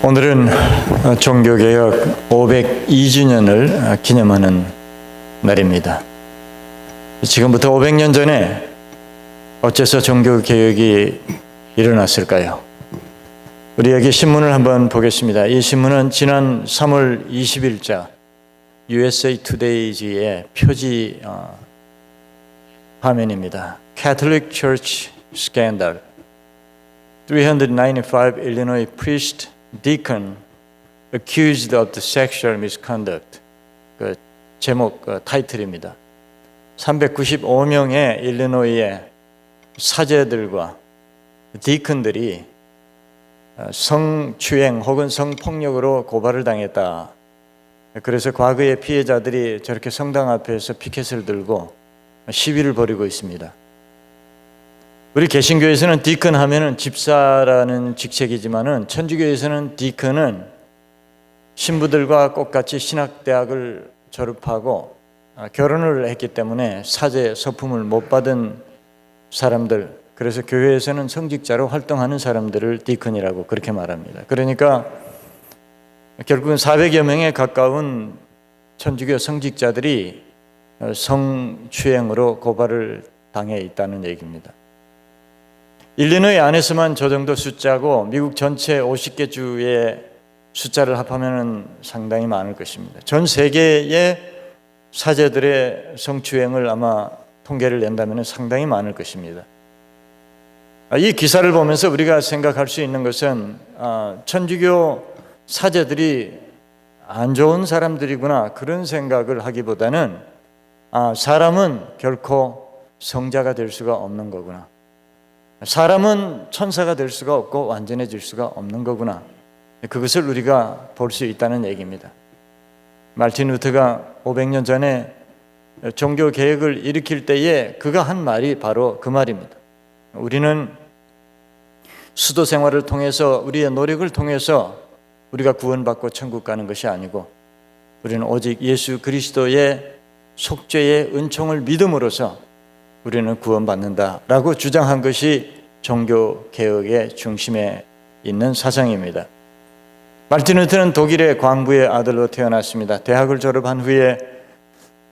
오늘은 종교개혁 502주년을 기념하는 날입니다. 지금부터 500년 전에 어째서 종교개혁이 일어났을까요? 우리 여기 신문을 한번 보겠습니다. 이 신문은 지난 3월 20일자 USA Today의 표지 화면입니다. Catholic Church Scandal. 395 Illinois priest deacon accused of the sexual misconduct. 그 제목 타이틀입니다. 395명의 일리노이의 사제들과 디컨들이 성추행 혹은 성폭력으로 고발을 당했다. 그래서 과거의 피해자들이 저렇게 성당 앞에서 피켓을 들고 시위를 벌이고 있습니다. 우리 개신교에서는 디컨 하면은 집사라는 직책이지만은 천주교에서는 디컨은 신부들과 똑같이 신학대학을 졸업하고 결혼을 했기 때문에 사제 서품을 못 받은 사람들, 그래서 교회에서는 성직자로 활동하는 사람들을 디컨이라고 그렇게 말합니다. 그러니까 결국은 400여 명에 가까운 천주교 성직자들이 성추행으로 고발을 당해 있다는 얘기입니다. 일리노이 안에서만 저 정도 숫자고 미국 전체 50개 주의 숫자를 합하면 상당히 많을 것입니다. 전 세계의 사제들의 성추행을 아마 통계를 낸다면 상당히 많을 것입니다. 이 기사를 보면서 우리가 생각할 수 있는 것은 천주교 사제들이 안 좋은 사람들이구나 그런 생각을 하기보다는 사람은 결코 성자가 될 수가 없는 거구나. 사람은 천사가 될 수가 없고 완전해질 수가 없는 거구나. 그것을 우리가 볼 수 있다는 얘기입니다. 마르틴 루터가 500년 전에 종교 개혁을 일으킬 때에 그가 한 말이 바로 그 말입니다. 우리는 수도 생활을 통해서 우리의 노력을 통해서 우리가 구원받고 천국 가는 것이 아니고 우리는 오직 예수 그리스도의 속죄의 은총을 믿음으로써 우리는 구원받는다라고 주장한 것이 종교 개혁의 중심에 있는 사상입니다. 마르틴 루터는 독일의 광부의 아들로 태어났습니다. 대학을 졸업한 후에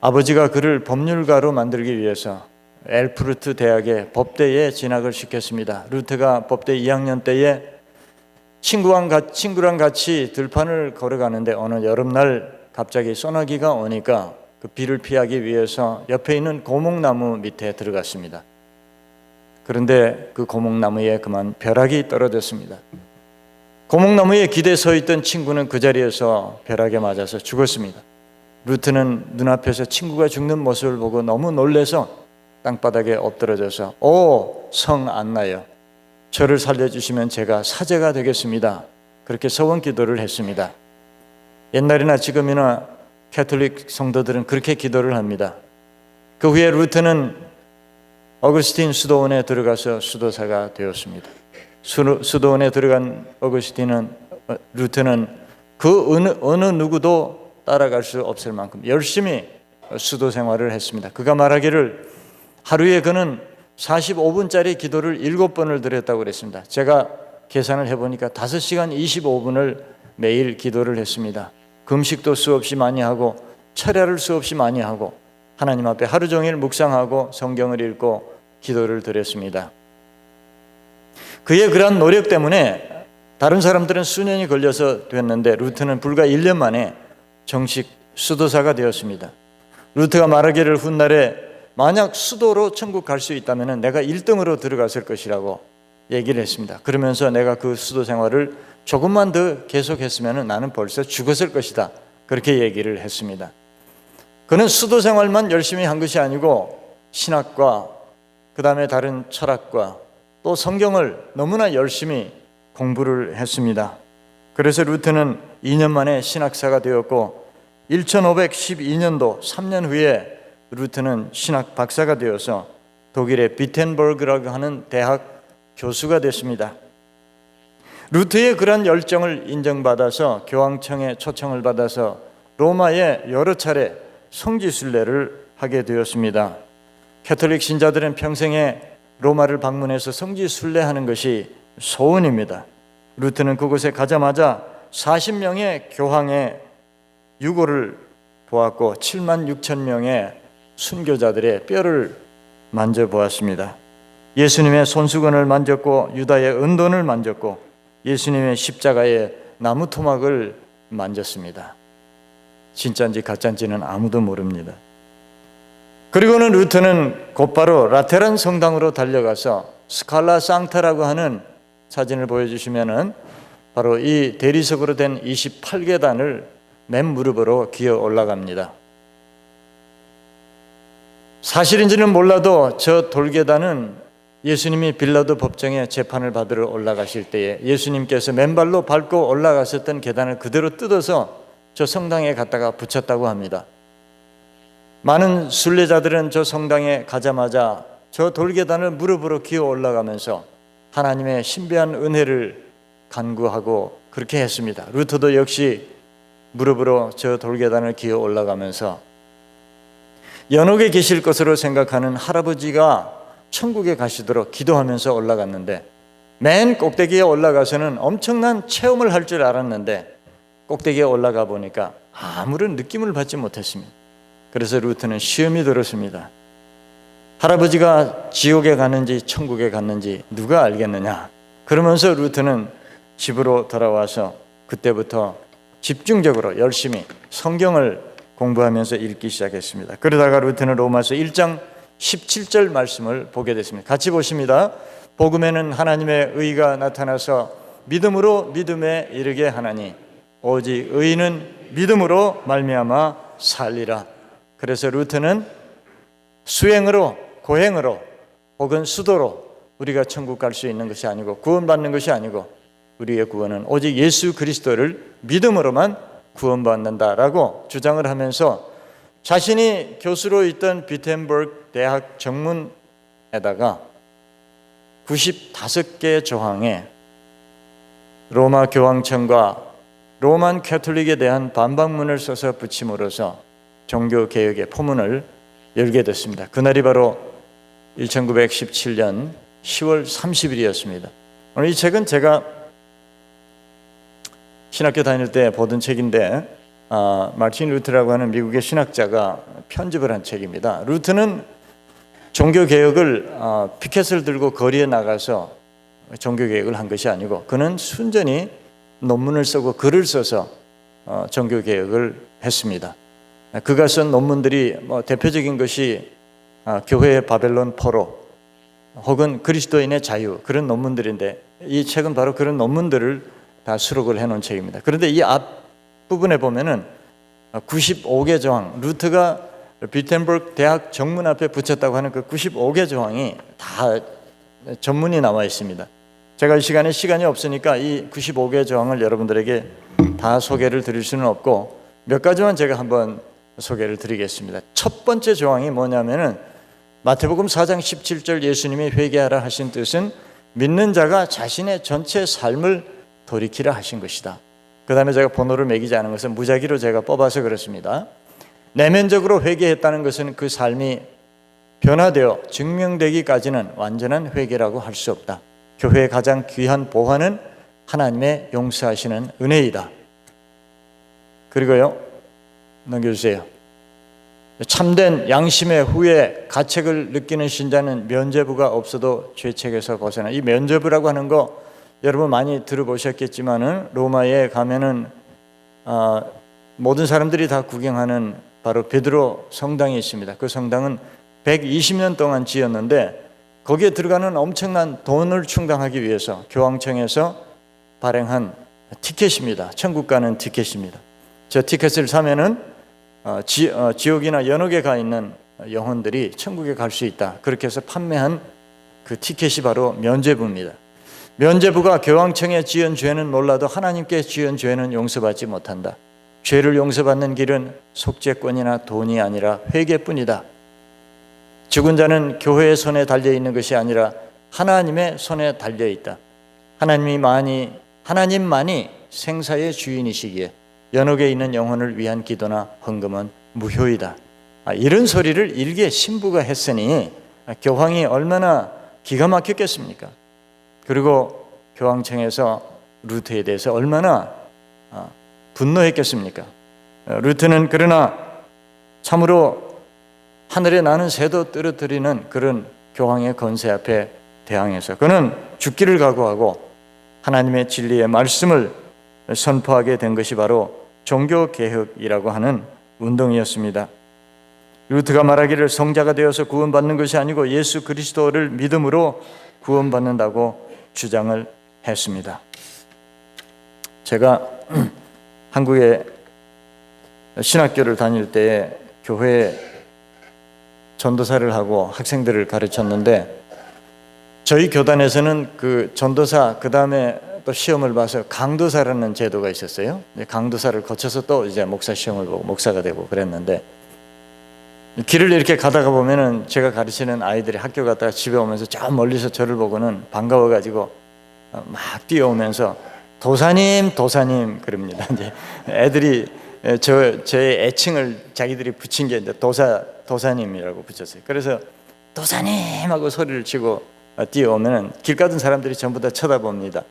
아버지가 그를 법률가로 만들기 위해서 엘프루트 대학의 법대에 진학을 시켰습니다. 루터가 법대 2학년 때에 친구랑 같이 들판을 걸어가는데 어느 여름날 갑자기 소나기가 오니까 그 비를 피하기 위해서 옆에 있는 고목나무 밑에 들어갔습니다. 그런데 그 고목나무에 그만 벼락이 떨어졌습니다. 고목나무에 기대 서 있던 친구는 그 자리에서 벼락에 맞아서 죽었습니다. 루트는 눈앞에서 친구가 죽는 모습을 보고 너무 놀라서 땅바닥에 엎드러져서 성 안나여, 저를 살려주시면 제가 사제가 되겠습니다. 그렇게 서원 기도를 했습니다. 옛날이나 지금이나 캐톨릭 성도들은 그렇게 기도를 합니다. 그 후에 루트는 어거스틴 수도원에 들어가서 수도사가 되었습니다. 수도원에 들어간 루트는 그 어느 누구도 따라갈 수 없을 만큼 열심히 수도 생활을 했습니다. 그가 말하기를 하루에 그는 45분짜리 기도를 7번을 드렸다고 그랬습니다. 제가 계산을 해보니까 5시간 25분을 매일 기도를 했습니다. 금식도 수없이 많이 하고 철야를 수없이 많이 하고 하나님 앞에 하루 종일 묵상하고 성경을 읽고 기도를 드렸습니다. 그의 그러한 노력 때문에 다른 사람들은 수년이 걸려서 됐는데 루트는 불과 1년 만에 정식 수도사가 되었습니다. 루트가 말하기를 훗날에 만약 수도로 천국 갈 수 있다면 내가 1등으로 들어갔을 것이라고 얘기를 했습니다. 그러면서 내가 그 수도 생활을 조금만 더 계속했으면 나는 벌써 죽었을 것이다. 그렇게 얘기를 했습니다. 그는 수도 생활만 열심히 한 것이 아니고 신학과 그 다음에 다른 철학과 또 성경을 너무나 열심히 공부를 했습니다. 그래서 루트는 2년 만에 신학사가 되었고 1512년도 3년 후에 루트는 신학 박사가 되어서 독일의 비텐버그라고 하는 대학 교수가 됐습니다. 루트의 그런 열정을 인정받아서 교황청의 초청을 받아서 로마에 여러 차례 성지순례를 하게 되었습니다. 캐톨릭 신자들은 평생에 로마를 방문해서 성지순례하는 것이 소원입니다. 루트는 그곳에 가자마자 40명의 교황의 유골을 보았고 7만 6천 명의 순교자들의 뼈를 만져보았습니다. 예수님의 손수건을 만졌고 유다의 은돈을 만졌고 예수님의 십자가의 나무 토막을 만졌습니다. 진짜인지 가짜인지는 아무도 모릅니다. 그리고는 루트는 곧바로 라테란 성당으로 달려가서 스칼라 상타라고 하는 사진을 보여주시면은 바로 이 대리석으로 된 28계단을 맨 무릎으로 기어 올라갑니다. 사실인지는 몰라도 저 돌계단은 예수님이 빌라도 법정에 재판을 받으러 올라가실 때에 예수님께서 맨발로 밟고 올라가셨던 계단을 그대로 뜯어서 저 성당에 갖다가 붙였다고 합니다. 많은 순례자들은 저 성당에 가자마자 저 돌계단을 무릎으로 기어 올라가면서 하나님의 신비한 은혜를 간구하고 그렇게 했습니다. 루터도 역시 무릎으로 저 돌계단을 기어 올라가면서 연옥에 계실 것으로 생각하는 할아버지가 천국에 가시도록 기도하면서 올라갔는데 맨 꼭대기에 올라가서는 엄청난 체험을 할 줄 알았는데 꼭대기에 올라가 보니까 아무런 느낌을 받지 못했습니다. 그래서 루트는 시험이 들었습니다. 할아버지가 지옥에 갔는지 천국에 갔는지 누가 알겠느냐. 그러면서 루트는 집으로 돌아와서 그때부터 집중적으로 열심히 성경을 공부하면서 읽기 시작했습니다. 그러다가 루트는 로마서 1장 17절 말씀을 보게 됐습니다. 같이 보십니다. 복음에는 하나님의 의가 나타나서 믿음으로 믿음에 이르게 하나니 오직 의인은 믿음으로 말미암아 살리라. 그래서 루트는 수행으로 고행으로 혹은 수도로 우리가 천국 갈 수 있는 것이 아니고 구원받는 것이 아니고 우리의 구원은 오직 예수 그리스도를 믿음으로만 구원받는다라고 주장을 하면서 자신이 교수로 있던 비텐버그 대학 정문에다가 95개의 조항에 로마 교황청과 로만 캐톨릭에 대한 반박문을 써서 붙임으로써 종교개혁의 포문을 열게 됐습니다. 그날이 바로 1917년 10월 30일이었습니다. 오늘 이 책은 제가 신학교 다닐 때 보던 책인데 마틴 루트라고 하는 미국의 신학자가 편집을 한 책입니다. 루트는 종교개혁을 피켓을 들고 거리에 나가서 종교개혁을 한 것이 아니고 그는 순전히 논문을 쓰고 글을 써서 종교개혁을 했습니다. 그가 쓴 논문들이 대표적인 것이 교회의 바벨론 포로 혹은 그리스도인의 자유 그런 논문들인데 이 책은 바로 그런 논문들을 다 수록을 해놓은 책입니다. 그런데 이 앞부분에 보면은 95개 조항, 루트가 비텐버그 대학 정문 앞에 붙였다고 하는 그 95개 조항이 다 전문이 나와 있습니다. 제가 이 시간이 없으니까 이 95개 조항을 여러분들에게 다 소개를 드릴 수는 없고 몇 가지만 제가 한번 소개를 드리겠습니다. 첫 번째 조항이 뭐냐면은 마태복음 4장 17절 예수님이 회개하라 하신 뜻은 믿는 자가 자신의 전체 삶을 돌이키라 하신 것이다. 그 다음에 제가 번호를 매기지 않은 것은 무작위로 제가 뽑아서 그렇습니다. 내면적으로 회개했다는 것은 그 삶이 변화되어 증명되기까지는 완전한 회개라고 할 수 없다. 교회의 가장 귀한 보화는 하나님의 용서하시는 은혜이다. 그리고요, 넘겨주세요. 참된 양심의 후에 가책을 느끼는 신자는 면죄부가 없어도 죄책에서 벗어나. 이 면죄부라고 하는 거 여러분 많이 들어보셨겠지만은 로마에 가면은 모든 사람들이 다 구경하는 바로 베드로 성당이 있습니다. 그 성당은 120년 동안 지었는데 거기에 들어가는 엄청난 돈을 충당하기 위해서 교황청에서 발행한 티켓입니다. 천국 가는 티켓입니다. 저 티켓을 사면은 지옥이나 연옥에 가 있는 영혼들이 천국에 갈 수 있다. 그렇게 해서 판매한 그 티켓이 바로 면죄부입니다. 면죄부가 교황청에 지은 죄는 몰라도 하나님께 지은 죄는 용서받지 못한다. 죄를 용서받는 길은 속죄권이나 돈이 아니라 회개뿐이다. 죽은 자는 교회의 손에 달려있는 것이 아니라 하나님의 손에 달려있다. 하나님만이 생사의 주인이시기에 연옥에 있는 영혼을 위한 기도나 헌금은 무효이다. 이런 소리를 일개 신부가 했으니 교황이 얼마나 기가 막혔겠습니까? 그리고 교황청에서 루트에 대해서 얼마나 분노했겠습니까? 루트는 그러나 참으로 하늘에 나는 새도 떨어뜨리는 그런 교황의 권세 앞에 대항해서 그는 죽기를 각오하고 하나님의 진리의 말씀을 선포하게 된 것이 바로 종교개혁이라고 하는 운동이었습니다. 루트가 말하기를 성자가 되어서 구원받는 것이 아니고 예수 그리스도를 믿음으로 구원받는다고 주장을 했습니다. 제가 한국에 신학교를 다닐 때 교회에 전도사를 하고 학생들을 가르쳤는데 저희 교단에서는 그 전도사 그 다음에 또 시험을 봐서 강도사라는 제도가 있었어요. 강도사를 거쳐서 또 이제 목사 시험을 보고 목사가 되고 그랬는데 길을 이렇게 가다가 보면은 제가 가르치는 아이들이 학교 갔다가 집에 오면서 저 멀리서 저를 보고는 반가워가지고 막 뛰어오면서 도사님, 도사님 그럽니다. 이제 애들이 제 애칭을 자기들이 붙인 게 이제 도사님이라고 붙였어요. 그래서 도사님 하고 소리를 치고 뛰어오면은 길 가던 사람들이 전부 다 쳐다봅니다.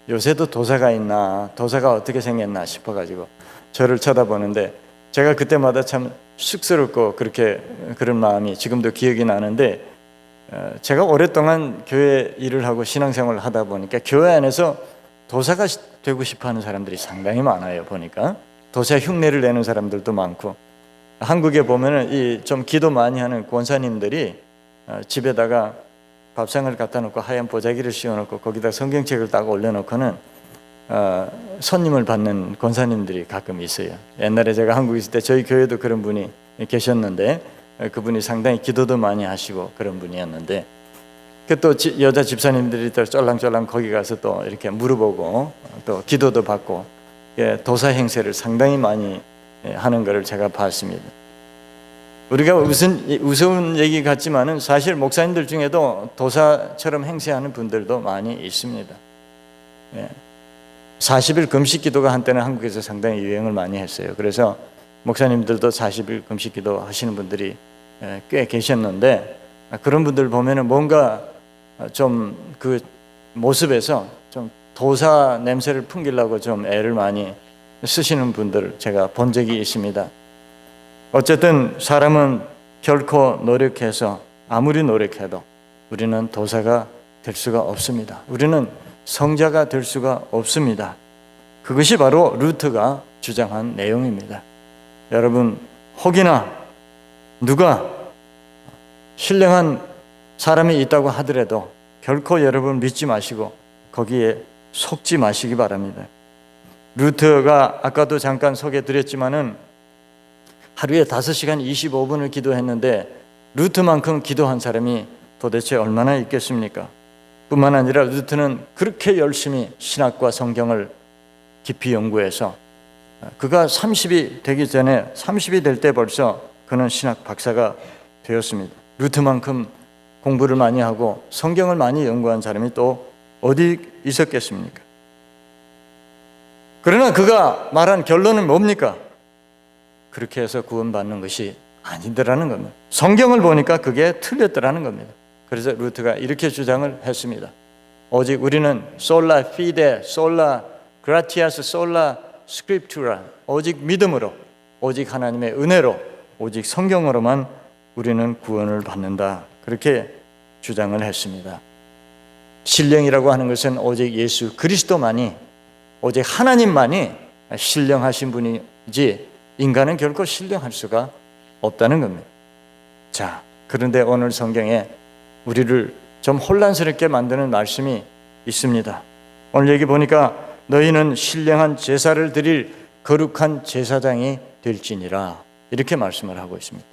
요새도 도사가 있나, 도사가 어떻게 생겼나 싶어가지고 저를 쳐다보는데 제가 그때마다 참 쑥스럽고 그런 마음이 지금도 기억이 나는데 제가 오랫동안 교회 일을 하고 신앙생활을 하다 보니까 교회 안에서 도사가 되고 싶어하는 사람들이 상당히 많아요. 보니까 도사 흉내를 내는 사람들도 많고 한국에 보면은 이 좀 기도 많이 하는 권사님들이 집에다가 밥상을 갖다 놓고 하얀 보자기를 씌워놓고 거기다 성경책을 딱 올려놓고는 손님을 받는 권사님들이 가끔 있어요. 옛날에 제가 한국에 있을 때 저희 교회도 그런 분이 계셨는데 그분이 상당히 기도도 많이 하시고 그런 분이었는데 또 여자 집사님들이 또 쫄랑쫄랑 거기 가서 또 이렇게 물어보고 또 기도도 받고 도사 행세를 상당히 많이 하는 것을 제가 봤습니다. 우리가 우스운 얘기 같지만은 사실 목사님들 중에도 도사처럼 행세하는 분들도 많이 있습니다. 40일 금식 기도가 한때는 한국에서 상당히 유행을 많이 했어요. 그래서 목사님들도 40일 금식 기도 하시는 분들이 꽤 계셨는데 그런 분들 보면은 뭔가 좀 그 모습에서 좀 도사 냄새를 풍기려고 좀 애를 많이 쓰시는 분들 제가 본 적이 있습니다. 어쨌든 사람은 결코 노력해서 아무리 노력해도 우리는 도사가 될 수가 없습니다. 우리는 성자가 될 수가 없습니다. 그것이 바로 루트가 주장한 내용입니다. 여러분, 혹이나 누가 신령한 사람이 있다고 하더라도 결코 여러분 믿지 마시고 거기에 속지 마시기 바랍니다. 루트가 아까도 잠깐 소개드렸지만은 하루에 5시간 25분을 기도했는데 루트만큼 기도한 사람이 도대체 얼마나 있겠습니까? 뿐만 아니라 루트는 그렇게 열심히 신학과 성경을 깊이 연구해서 그가 30이 되기 전에 30이 될 때 벌써 그는 신학 박사가 되었습니다. 루트만큼 공부를 많이 하고 성경을 많이 연구한 사람이 또 어디 있었겠습니까? 그러나 그가 말한 결론은 뭡니까? 그렇게 해서 구원받는 것이 아니더라는 겁니다. 성경을 보니까 그게 틀렸더라는 겁니다. 그래서 루트가 이렇게 주장을 했습니다. 오직 우리는 sola fide, sola gratias, sola scriptura, 오직 믿음으로, 오직 하나님의 은혜로, 오직 성경으로만 우리는 구원을 받는다. 그렇게 주장을 했습니다. 신령이라고 하는 것은 오직 예수 그리스도만이, 오직 하나님만이 신령하신 분이지 인간은 결코 신령할 수가 없다는 겁니다. 자, 그런데 오늘 성경에 우리를 좀 혼란스럽게 만드는 말씀이 있습니다. 오늘 여기 보니까 너희는 신령한 제사를 드릴 거룩한 제사장이 될지니라 이렇게 말씀을 하고 있습니다.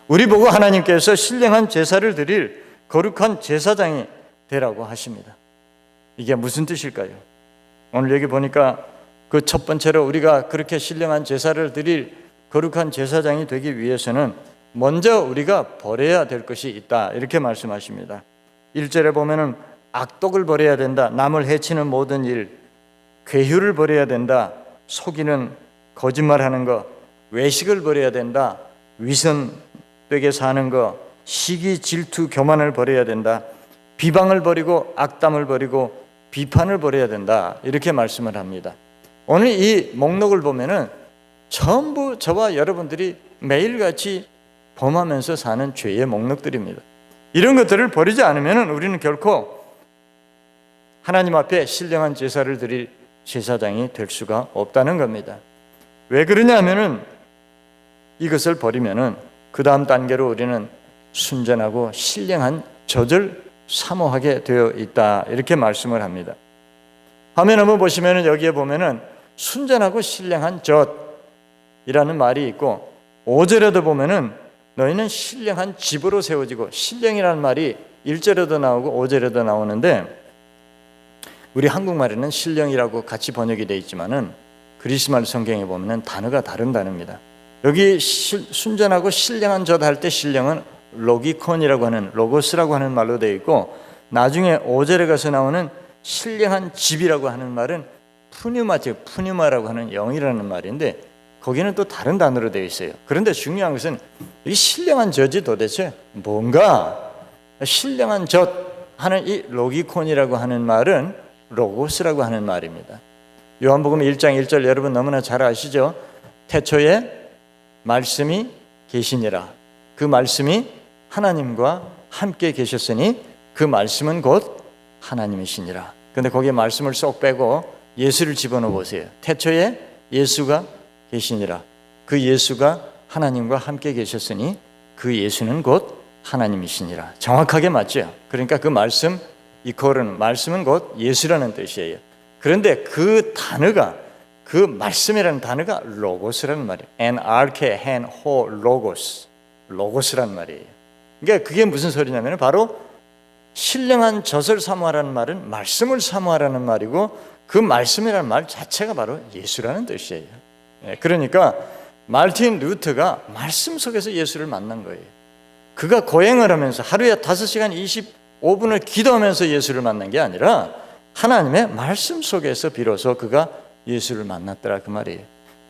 우리 보고 하나님께서 신령한 제사를 드릴 거룩한 제사장이 되라고 하십니다. 이게 무슨 뜻일까요? 오늘 여기 보니까 그 첫 번째로 우리가 그렇게 신령한 제사를 드릴 거룩한 제사장이 되기 위해서는 먼저 우리가 버려야 될 것이 있다 이렇게 말씀하십니다. 1절에 보면은 악독을 버려야 된다. 남을 해치는 모든 일, 괴휴를 버려야 된다. 속이는 거짓말하는 것, 외식을 버려야 된다. 위선되게 사는 것, 시기, 질투, 교만을 버려야 된다. 비방을 버리고 악담을 버리고 비판을 벌여야 된다, 이렇게 말씀을 합니다. 오늘 이 목록을 보면은 전부 저와 여러분들이 매일같이 범하면서 사는 죄의 목록들입니다. 이런 것들을 버리지 않으면 우리는 결코 하나님 앞에 신령한 제사를 드릴 제사장이 될 수가 없다는 겁니다. 왜 그러냐 하면은 이것을 버리면은 그 다음 단계로 우리는 순전하고 신령한 젖을 사모하게 되어 있다, 이렇게 말씀을 합니다. 화면 한번 보시면은 여기에 보면은 순전하고 신령한 젖이라는 말이 있고, 5절에도 보면은 너희는 신령한 집으로 세워지고, 신령이라는 말이 1절에도 나오고 5절에도 나오는데, 우리 한국말에는 신령이라고 같이 번역이 되어 있지만은 그리스말 성경에 보면은 단어가 다른 단어입니다. 여기 순전하고 신령한 젖 할 때 신령은 로기콘이라고 하는, 로고스라고 하는 말로 되어 있고, 나중에 5절에 가서 나오는 신령한 집이라고 하는 말은 푸뉴마라고 하는 영이라는 말인데, 거기는 또 다른 단어로 되어 있어요. 그런데 중요한 것은 이 신령한 젖이 도대체 뭔가, 신령한 젖 하는 이 로기콘이라고 하는 말은 로고스라고 하는 말입니다. 요한복음 1장 1절 여러분 너무나 잘 아시죠? 태초에 말씀이 계시니라. 그 말씀이 하나님과 함께 계셨으니 그 말씀은 곧 하나님이시니라. 근데 거기에 말씀을 쏙 빼고 예수를 집어넣어 보세요. 태초에 예수가 계시니라. 그 예수가 하나님과 함께 계셨으니 그 예수는 곧 하나님이시니라. 정확하게 맞죠? 그러니까 그 말씀, 이퀄은 말씀은 곧 예수라는 뜻이에요. 그런데 그 단어가, 그 말씀이라는 단어가 로고스라는 말이에요. 로고스라는 말이에요. 그러니까 그게 무슨 소리냐면 바로 신령한 젖을 사모하라는 말은 말씀을 사모하라는 말이고, 그 말씀이라는 말 자체가 바로 예수라는 뜻이에요. 그러니까 마르틴 루터가 말씀 속에서 예수를 만난 거예요. 그가 고행을 하면서 하루에 5시간 25분을 기도하면서 예수를 만난 게 아니라 하나님의 말씀 속에서 비로소 그가 예수를 만났더라, 그 말이에요.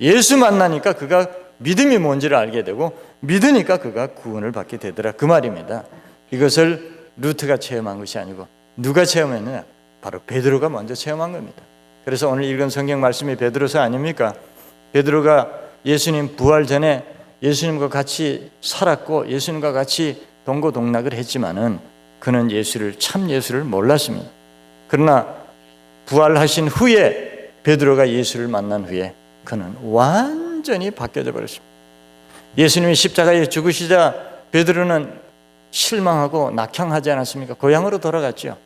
예수 만나니까 그가 믿음이 뭔지를 알게 되고, 믿으니까 그가 구원을 받게 되더라, 그 말입니다. 이것을 루트가 체험한 것이 아니고 누가 체험했느냐? 바로 베드로가 먼저 체험한 겁니다. 그래서 오늘 읽은 성경 말씀이 베드로서 아닙니까? 베드로가 예수님 부활 전에 예수님과 같이 살았고 예수님과 같이 동고동락을 했지만은 그는 참 예수를 몰랐습니다. 그러나 부활하신 후에 베드로가 예수를 만난 후에 그는 완전히 바뀌어져 버렸습니다. 예수님이 십자가에 죽으시자 베드로는 실망하고 낙향하지 않았습니까? 고향으로 돌아갔죠.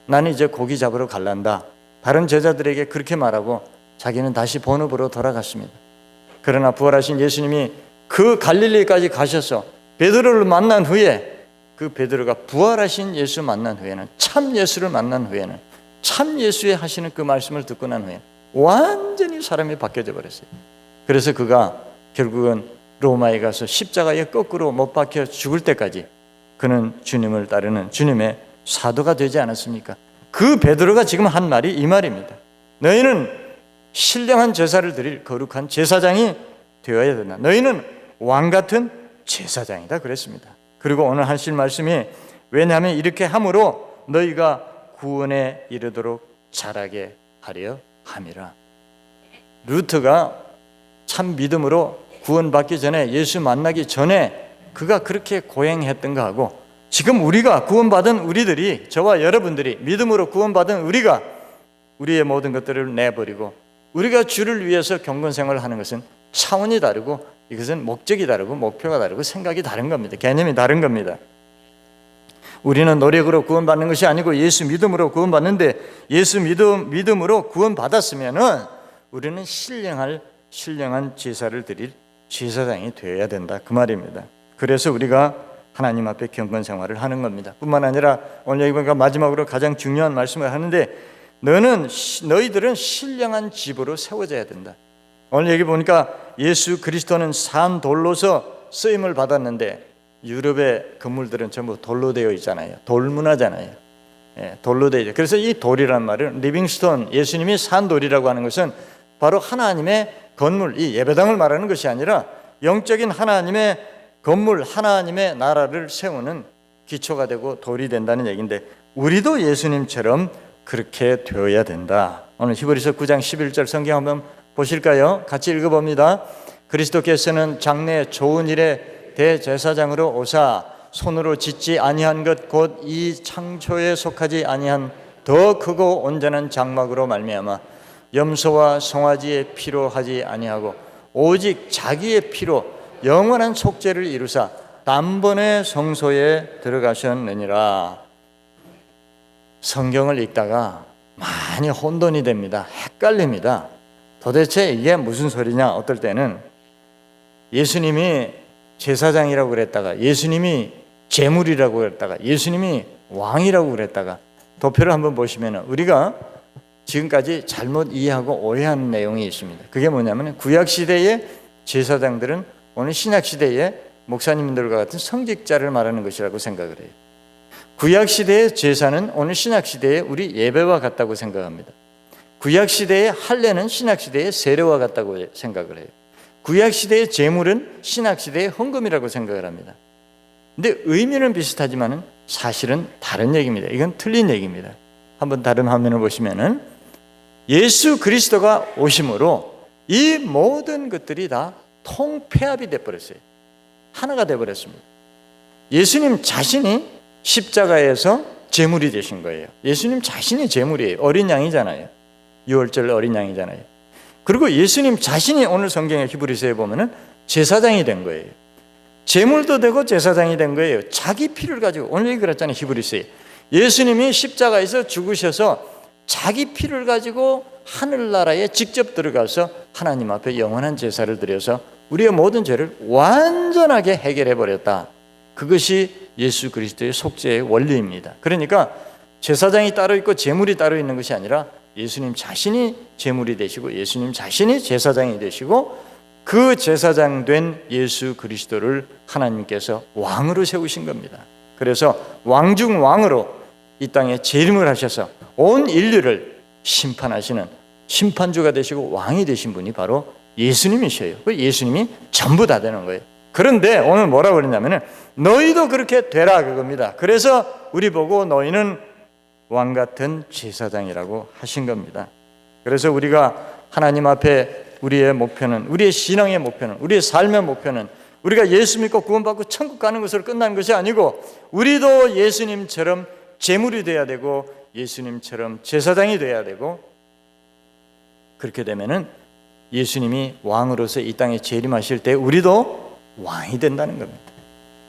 나는 이제 고기 잡으러 갈란다. 다른 제자들에게 그렇게 말하고 자기는 다시 본업으로 돌아갔습니다. 그러나 부활하신 예수님이 그 갈릴리까지 가셔서 베드로를 만난 후에, 그 베드로가 부활하신 예수 만난 후에는, 참 예수를 만난 후에는, 참 예수의 하시는 그 말씀을 듣고 난 후에 완전히 사람이 바뀌어져 버렸어요. 그래서 그가 결국은 로마에 가서 십자가에 거꾸로 못 박혀 죽을 때까지 그는 주님을 따르는 주님의 사도가 되지 않았습니까? 그 베드로가 지금 한 말이 이 말입니다. 너희는 신령한 제사를 드릴 거룩한 제사장이 되어야 된다. 너희는 왕 같은 제사장이다, 그랬습니다. 그리고 오늘 하실 말씀이, 왜냐하면 이렇게 함으로 너희가 구원에 이르도록 자라게 하려 함이라. 루터가 참 믿음으로 구원받기 전에, 예수 만나기 전에 그가 그렇게 고행했던 거하고, 지금 우리가 구원받은 우리들이, 저와 여러분들이 믿음으로 구원받은 우리가 우리의 모든 것들을 내버리고 우리가 주를 위해서 경건생활을 하는 것은 차원이 다르고, 이것은 목적이 다르고 목표가 다르고 생각이 다른 겁니다. 개념이 다른 겁니다. 우리는 노력으로 구원받는 것이 아니고 예수 믿음으로 구원받는데, 예수 믿음으로 구원받았으면은 우리는 신령한 제사를 드릴 제사장이 되어야 된다, 그 말입니다. 그래서 우리가 하나님 앞에 경건생활을 하는 겁니다. 뿐만 아니라 오늘 여기 보니까 마지막으로 가장 중요한 말씀을 하는데, 너희들은 신령한 집으로 세워져야 된다. 오늘 여기 보니까 예수 그리스도는 산 돌로서 쓰임을 받았는데, 유럽의 건물들은 전부 돌로 되어 있잖아요. 돌문화잖아요. 돌로 되어 있죠. 그래서 이 돌이란 말은 리빙스톤, 예수님이 산 돌이라고 하는 것은 바로 하나님의 건물, 이 예배당을 말하는 것이 아니라 영적인 하나님의 건물, 하나님의 나라를 세우는 기초가 되고 돌이 된다는 얘기인데, 우리도 예수님처럼 그렇게 되어야 된다. 오늘 히브리서 9장 11절 성경 한번 보실까요? 같이 읽어봅니다. 그리스도께서는 장래 좋은 일에 대제사장으로 오사 손으로 짓지 아니한 것 곧 이 창조에 속하지 아니한 더 크고 온전한 장막으로 말미암아 염소와 송아지의 피로 하지 아니하고 오직 자기의 피로 영원한 속죄를 이루사 단번에 성소에 들어가셨느니라. 성경을 읽다가 많이 혼돈이 됩니다. 헷갈립니다. 도대체 이게 무슨 소리냐? 어떨 때는 예수님이 제사장이라고 그랬다가 예수님이 제물이라고 그랬다가 예수님이 왕이라고 그랬다가 도표를 한번 보시면 우리가 지금까지 잘못 이해하고 오해한 내용이 있습니다. 그게 뭐냐면 구약시대의 제사장들은 오늘 신약시대의 목사님들과 같은 성직자를 말하는 것이라고 생각을 해요. 구약시대의 제사는 오늘 신약시대의 우리 예배와 같다고 생각합니다. 구약시대의 할례는 신약시대의 세례와 같다고 생각을 해요. 구약시대의 제물은 신약시대의 헌금이라고 생각을 합니다. 근데 의미는 비슷하지만 사실은 다른 얘기입니다. 이건 틀린 얘기입니다. 한번 다른 화면을 보시면은 예수 그리스도가 오심으로 이 모든 것들이 다 통폐합이 돼버렸어요. 하나가 돼버렸습니다. 예수님 자신이 십자가에서 제물이 되신 거예요. 예수님 자신이 제물이에요. 어린 양이잖아요. 유월절 어린 양이잖아요. 그리고 예수님 자신이 오늘 성경의 히브리서에 보면은 제사장이 된 거예요. 제물도 되고 제사장이 된 거예요. 자기 피를 가지고 오늘 그랬잖아요. 히브리서에 예수님이 십자가에서 죽으셔서 자기 피를 가지고 하늘나라에 직접 들어가서 하나님 앞에 영원한 제사를 드려서 우리의 모든 죄를 완전하게 해결해 버렸다. 그것이 예수 그리스도의 속죄의 원리입니다. 그러니까 제사장이 따로 있고 제물이 따로 있는 것이 아니라 예수님 자신이 제물이 되시고 예수님 자신이 제사장이 되시고 그 제사장 된 예수 그리스도를 하나님께서 왕으로 세우신 겁니다. 그래서 왕 중 왕으로 이 땅에 재림을 하셔서 온 인류를 심판하시는 심판주가 되시고 왕이 되신 분이 바로 예수님이셔요. 예수님이 전부 다 되는 거예요. 그런데 오늘 뭐라고 그러냐면 너희도 그렇게 되라 그겁니다. 그래서 우리 보고 너희는 왕 같은 제사장이라고 하신 겁니다. 그래서 우리가 하나님 앞에 우리의 목표는, 우리의 신앙의 목표는, 우리의 삶의 목표는 우리가 예수 믿고 구원받고 천국 가는 것으로 끝나는 것이 아니고 우리도 예수님처럼 제물이 돼야 되고 예수님처럼 제사장이 돼야 되고 그렇게 되면은 예수님이 왕으로서 이 땅에 재림하실 때 우리도 왕이 된다는 겁니다.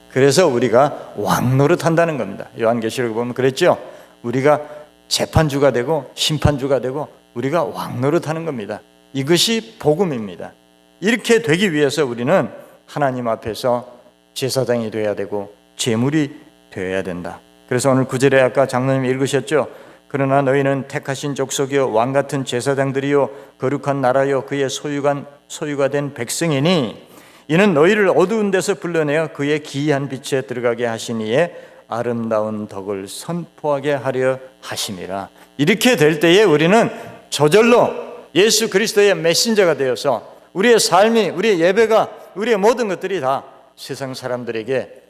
그래서 우리가 왕 노릇한다는 겁니다. 요한계시록을 보면 그랬죠. 우리가 재판주가 되고 심판주가 되고 우리가 왕 노릇하는 겁니다. 이것이 복음입니다. 이렇게 되기 위해서 우리는 하나님 앞에서 제사장이 되어야 되고 제물이 되어야 된다. 그래서 오늘 9절에 아까 장로님이 읽으셨죠. 그러나 너희는 택하신 족속이요 왕같은 제사장들이요 거룩한 나라요 그의 소유가 된 백성이니 이는 너희를 어두운 데서 불러내어 그의 기이한 빛에 들어가게 하시니에 아름다운 덕을 선포하게 하려 하심이라. 이렇게 될 때에 우리는 저절로 예수 그리스도의 메신저가 되어서 우리의 삶이, 우리의 예배가, 우리의 모든 것들이 다 세상 사람들에게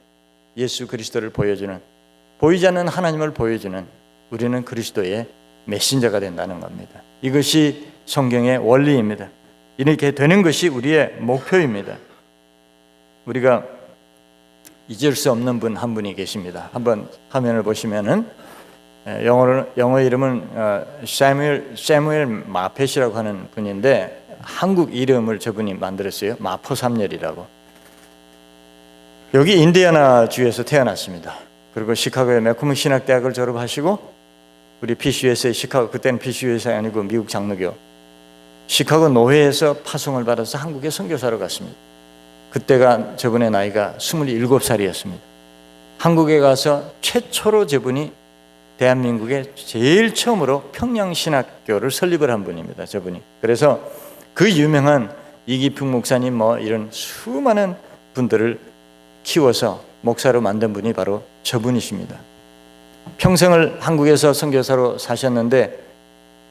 예수 그리스도를 보여주는, 보이지 않는 하나님을 보여주는 우리는 그리스도의 메신저가 된다는 겁니다. 이것이 성경의 원리입니다. 이렇게 되는 것이 우리의 목표입니다. 우리가 잊을 수 없는 분 한 분이 계십니다. 한번 화면을 보시면은 영어 이름은 세무엘 마펫이라고 하는 분인데 한국 이름을 저분이 만들었어요. 마포삼열이라고. 여기 인디애나 주에서 태어났습니다. 그리고 시카고의 매코믹 신학대학을 졸업하시고 우리 PCUSA 시카고, 그때는 PCUSA 아니고 미국 장로교 시카고 노회에서 파송을 받아서 한국에 선교사로 갔습니다. 그때가 저분의 나이가 27살이었습니다. 한국에 가서 최초로 저분이 대한민국에 제일 처음으로 평양신학교를 설립을 한 분입니다. 저분이. 그래서 그 유명한 이기풍 목사님 이런 수많은 분들을 키워서 목사로 만든 분이 바로 저분이십니다. 평생을 한국에서 선교사로 사셨는데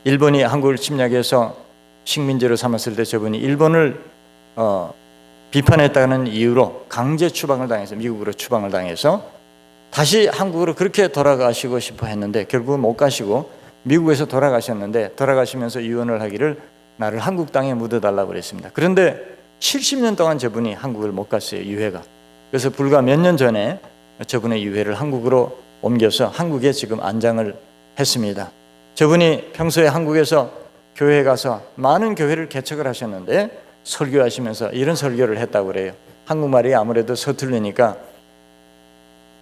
일본이 한국을 침략해서 식민지로 삼았을 때 저분이 일본을 비판했다는 이유로 강제 추방을 당해서 미국으로 추방을 당해서 다시 한국으로 그렇게 돌아가시고 싶어 했는데 결국은 못 가시고 미국에서 돌아가셨는데 돌아가시면서 유언을 하기를 나를 한국 땅에 묻어달라고 그랬습니다. 그런데 70년 동안 저분이 한국을 못 갔어요. 유해가. 그래서 불과 몇 년 전에 저분의 유해를 한국으로 옮겨서 한국에 지금 안장을 했습니다. 저분이 평소에 한국에서 교회에 가서 많은 교회를 개척을 하셨는데 설교하시면서 이런 설교를 했다고 그래요. 한국말이 아무래도 서툴르니까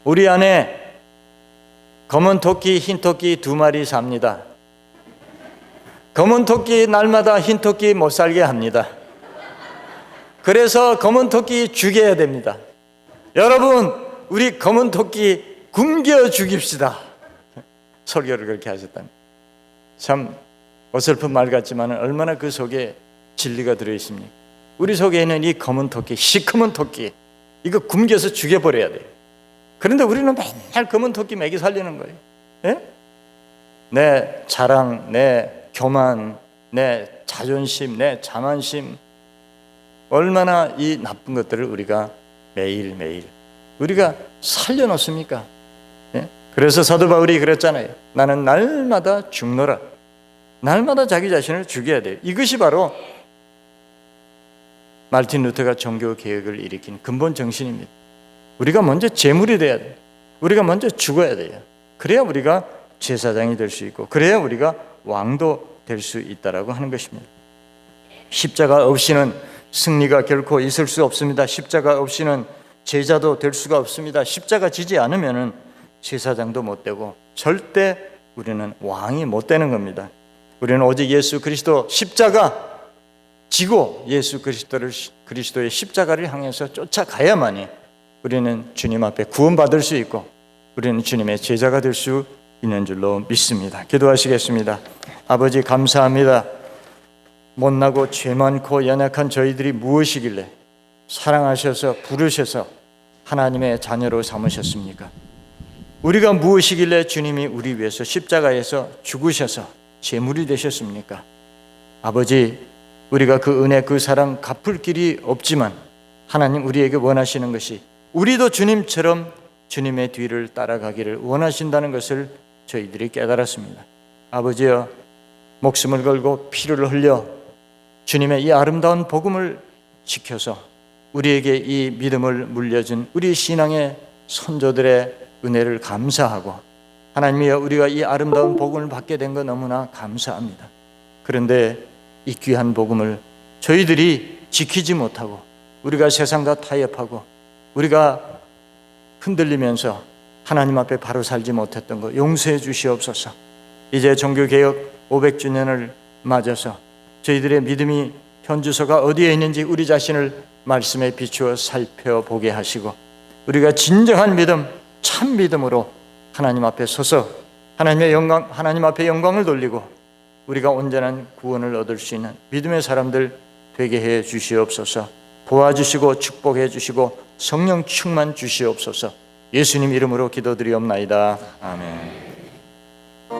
우리 안에 검은 토끼, 흰 토끼 2마리 삽니다. 검은 토끼 날마다 흰 토끼 못 살게 합니다. 그래서 검은 토끼 죽여야 됩니다. 여러분, 우리 검은 토끼 굶겨 죽입시다. 설교를 그렇게 하셨답니다. 참 어설픈 말 같지만 얼마나 그 속에 진리가 들어있습니까? 우리 속에 있는 이 검은 토끼, 시커먼 토끼, 이거 굶겨서 죽여버려야 돼요. 그런데 우리는 맨날 검은 토끼 먹이 살리는 거예요. 예? 내 자랑, 내 교만, 내 자존심, 내 자만심, 얼마나 이 나쁜 것들을 우리가 매일매일 우리가 살려놓습니까? 예? 그래서 사도 바울이 그랬잖아요. 나는 날마다 죽노라. 날마다 자기 자신을 죽여야 돼요. 이것이 바로 마르틴 루터가 종교 개혁을 일으킨 근본 정신입니다. 우리가 먼저 제물이 돼야 돼요. 우리가 먼저 죽어야 돼요. 그래야 우리가 제사장이 될 수 있고, 그래야 우리가 왕도 될 수 있다라고 하는 것입니다. 십자가 없이는 승리가 결코 있을 수 없습니다. 십자가 없이는 제자도 될 수가 없습니다. 십자가 지지 않으면 제사장도 못 되고 절대 우리는 왕이 못 되는 겁니다. 우리는 오직 예수 그리스도 십자가 지고 예수 그리스도의 십자가를 향해서 쫓아가야만이 우리는 주님 앞에 구원받을 수 있고 우리는 주님의 제자가 될 수 있는 줄로 믿습니다. 기도하시겠습니다. 아버지, 감사합니다. 못나고 죄 많고 연약한 저희들이 무엇이길래 사랑하셔서 부르셔서 하나님의 자녀로 삼으셨습니까? 우리가 무엇이길래 주님이 우리 위해서 십자가에서 죽으셔서 제물이 되셨습니까? 아버지, 우리가 그 은혜, 그 사랑 갚을 길이 없지만 하나님 우리에게 원하시는 것이 우리도 주님처럼 주님의 뒤를 따라가기를 원하신다는 것을 저희들이 깨달았습니다. 아버지여, 목숨을 걸고 피를 흘려 주님의 이 아름다운 복음을 지켜서 우리에게 이 믿음을 물려준 우리 신앙의 선조들의 은혜를 감사하고, 하나님이여, 우리가 이 아름다운 복음을 받게 된 거 너무나 감사합니다. 그런데 이 귀한 복음을 저희들이 지키지 못하고 우리가 세상과 타협하고 우리가 흔들리면서 하나님 앞에 바로 살지 못했던 것 용서해 주시옵소서. 이제 종교개혁 500주년을 맞아서 저희들의 믿음이 현주소가 어디에 있는지 우리 자신을 말씀에 비추어 살펴보게 하시고, 우리가 진정한 믿음, 참 믿음으로 하나님 앞에 서서 하나님 앞에 영광을 돌리고 우리가 온전한 구원을 얻을 수 있는 믿음의 사람들 되게 해 주시옵소서. 도와주시고 축복해 주시고 성령 충만 주시옵소서. 예수님 이름으로 기도드리옵나이다. 아멘.